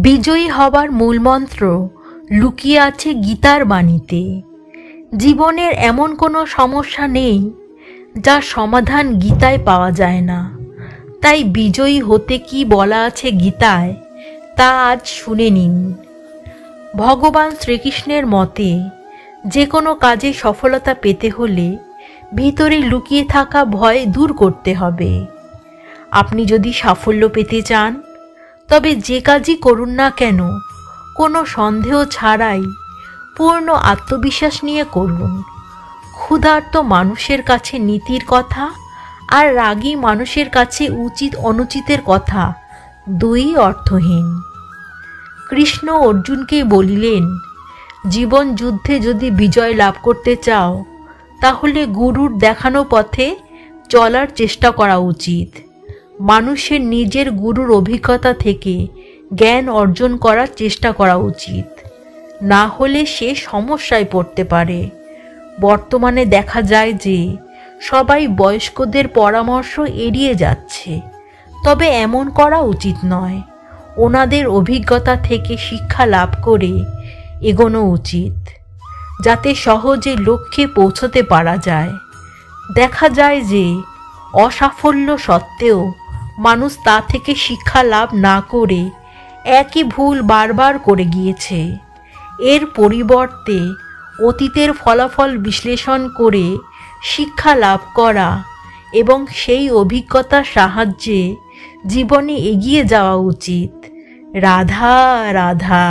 বিজয়ী হবার মূলমন্ত্র লুকিয়ে আছে গীতার বাণীতে। জীবনের এমন কোনো সমস্যা নেই যার সমাধান গীতায় পাওয়া যায় না। তাই বিজয়ী হতে কি বলা আছে গীতায় তা আজ শুনে নিন। ভগবান শ্রীকৃষ্ণের মতে যে কোনো কাজে সফলতা পেতে হলে ভিতরে লুকিয়ে থাকা ভয় দূর করতে হবে। আপনি যদি সাফল্য পেতে চান তবে যে কাজই করুন না কেন কোনো সন্দেহ ছাড়াই পূর্ণ আত্মবিশ্বাস নিয়ে করুন। ক্ষুধার্ত মানুষের কাছে নীতির কথা আর রাগী মানুষের কাছে উচিত অনুচিতের কথা দুই অর্থহীন। কৃষ্ণ অর্জুনকে বলিলেন, জীবন যুদ্ধে যদি বিজয় লাভ করতে চাও তাহলে গুরুর দেখানো পথে চলার চেষ্টা করা উচিত। মানুষের নিজের গুরুর অভিজ্ঞতা থেকে জ্ঞান অর্জন করার চেষ্টা করা উচিত, না হলে সে সমস্যায় পড়তে পারে। বর্তমানে দেখা যায় যে সবাই বয়স্কদের পরামর্শ এড়িয়ে যাচ্ছে, তবে এমন করা উচিত নয়। ওনাদের অভিজ্ঞতা থেকে শিক্ষা লাভ করে এগোনো উচিত, যাতে সহজে লক্ষ্যে পৌঁছতে পারা যায়। দেখা যায় যে অসাফল্য সত্ত্বেও মানুষ তা থেকে শিক্ষা লাভ না করে একই ভুল বারবার করে গিয়েছে। এর পরিবর্তে অতীতের ফলাফল বিশ্লেষণ করে শিক্ষা লাভ করা এবং সেই অভিজ্ঞতার সাহায্যে জীবনে এগিয়ে যাওয়া উচিত। রাধা রাধা।